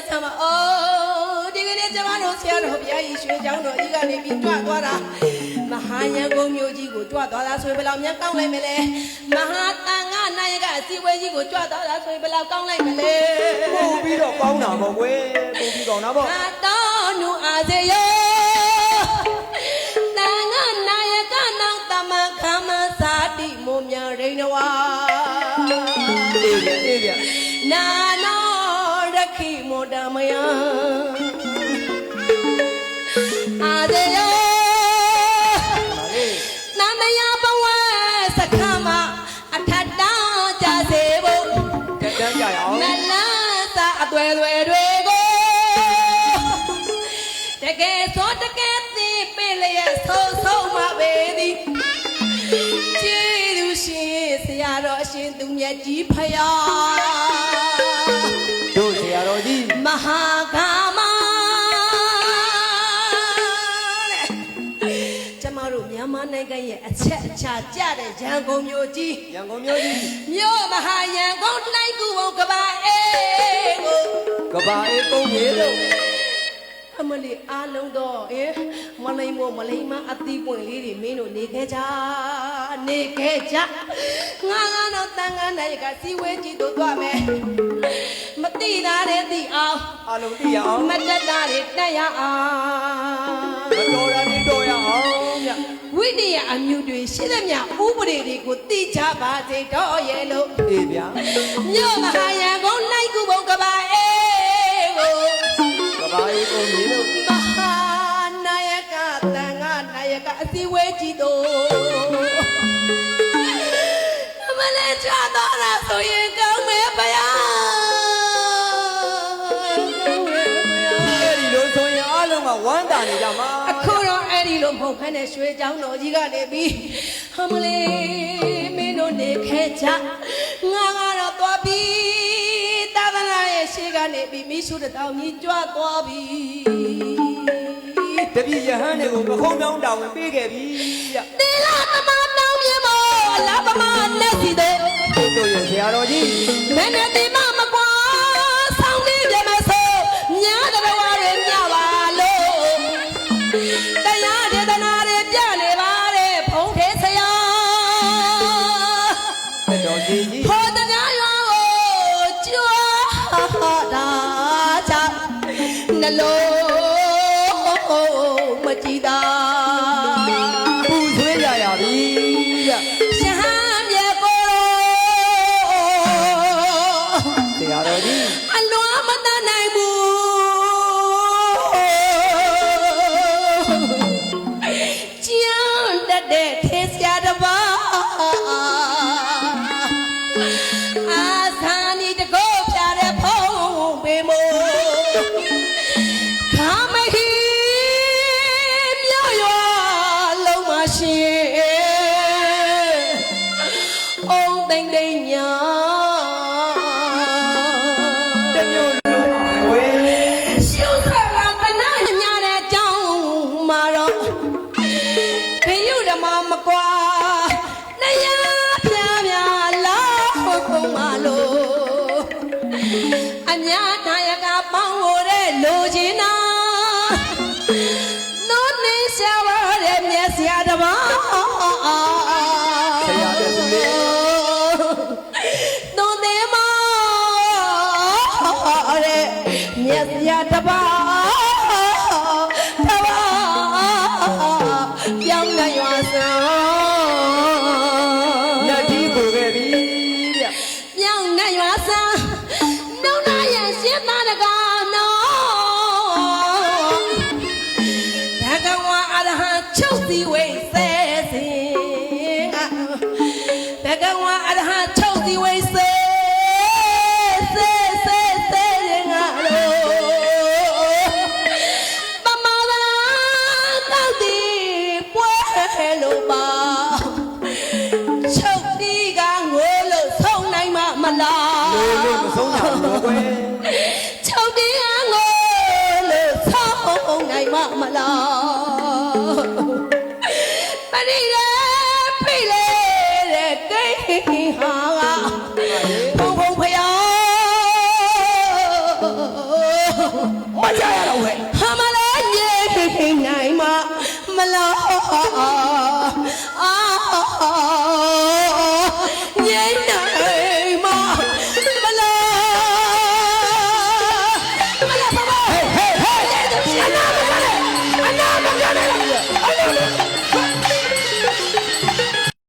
sama di kene zaman no sia no bia yi shwe chang no yi ga ni bi twa twa da maha yan gong myo ji ko twa twa da swe ba law myan kaung lai me le maha tanga nayak ka si we ji ko twa twa da swe ba law kaung lai me leပို့ပြီးတော့ကောင်းတာပေါ့ကွယ်ပို့ပြီးကောင်းတာပေါ့ ha to nu a se yo tanga nayak ka nang tama khama sa ti mo mya rein wa အေးဗျ နာနောရခိမောတမယအာဒေယောနန္ဒယဘဝစခမအထတ္တကြစေဖို့ တက်တန်းကြရအောင် နလသာအသွဲတွေကိုတကယ်ဆိုတကယ်သိပေလျက်ဆုံးမပေသည်ကျေးဇူးရှင်ဆရာတော်အရှင်သူမြတ်ကြီးဖယား တို့ဆရာတော်ကြီး မဟာကာမကျမတို့မြန်မာနိုင်ငံရဲ့အချက်အချာကြတဲ့ရန်ကုန်မြို့ကြီး ရန်ကုန်မြို့ကြီး မြို့မဟာရန်ကုန်နိုင်ကူဘုံကဘာအေးကို ကဘာအေးကုန်းကြီးလို့ အမလီအားလုံးတော့မလိမ္မောမလိမ္မာအသီးပွင့်လေးတွေမင်းတို့နေခဲ့ကြငါကတော့တန်ခါနိုင်ကစီဝဲကြည့်တို့သွားမယ်မတိတာတဲ့သိအောင် အားလုံးသိရအောင် မတက်တာတွေတက်ရအောင် မတော်တာနေတော်ရအောင်ဗျ ဝိနည်းအမျိုးတွေရှိသမျှဥပဒေတွေကိုသိကြပါစေတော့ရဲ့လို့ အေးဗျာ မြို့မဟာရန်ကုန်နိုင်ကူဘုံကဘာအေးကို ကဘာအေးကုန်းကြီးလို့ မဟာနာယကတန်ခါနာယကအစည်းဝေးကြီးတို့အမလေးချတော့တာဆိုရင်ကောင်းမယ်ဗျာ အဲ့ဒီလိုဆိုရင်အားလုံးကဝမ်းတာနေကြမှာ အခုတော့အဲ့ဒီလိုမဟုတ်ဖ ೇನೆ ရွှေချောင်းတော်ကြီးကနေပြီးအမလေးမင်းတို့နေခဲ့ကြငါကတော့သွားပြီးသာသနာရဲ့ရှေ့ကနေပြီးမိရှုတောင်ကြီးကြွသွားပြီ တပည့်ယဟန်တွေကိုပခုံးတောင်းတောင်းပေးခဲ့ပြီဗျ တိလာသမားတောင်းမြေမောလာပမနဲ့စီတဲ့ တို့ရဲ့ဆရာတော်ကြီး မင်းနဲ့ဒီမမကွာဆောင်းနေပြမဆိုညာတော်ဝါရမြပါလို့တရားဒေသနာတွေပြနေပါတယ်ဖုံးထဲဆရာ တက်တော်ကြီးကြီး ဖို့တရားရောကြွားတာကြောင့်နှလုံးမကြည်သာ ပူဆွေးကြရပြီဗျ ရှဟမ်းမြေကို ဆရာတော်ကြီး အလွန်မတတ်နိုင်ဘူးကျန်းတတ်တဲ့ထေဆရာတစ်ပါးအာသာနီတကောပြတဲ့ဖုံးပေမို့ခမဟီမြောက်ရွာလုံးမရှင်အောင်သိမ့်သိမ့်ညာ တမျိုးလုံးဝေး ရှုပ်ဆရာကနာညာတဲ့ကြောင်းမှာတော့ခရုဓမ္မမကွာတရားပြပြလာခုံမလို့အများနာယကပေါင်းကိုတဲ့လိုချင်နာနိုးနေရှာပါတဲ့မြတ်ဆရာတစ်ပါး ဆရာတော်ကြီးလေး နိုးနေမတဲ့မြတ်ဆရာတစ်ပါးပြောင်းနိုင်ရွာစံ ညတိကိုခဲ့ပြီဗျ ပြောင်းနိုင်ရွာစံနှုံနာရဲ့ရှင်းသားတကားနော်ဘဂဝါအရဟံချုပ်စီဝိစေစီဘဂဝါအရဟံချုပ်စီဝိစေငါလို့ပမာဒတောက်တီပွဲလို့ပါချုပ်တီကငိုလို့ဆုံးနိုင်မှာမလား လို့မဆုံးနိုင်ဘူးကွယ် ချုပ်တီကငိုလို့ဆုံးနိုင်မှာမလားပရိလေဖိလေတဲ့ကိဟာ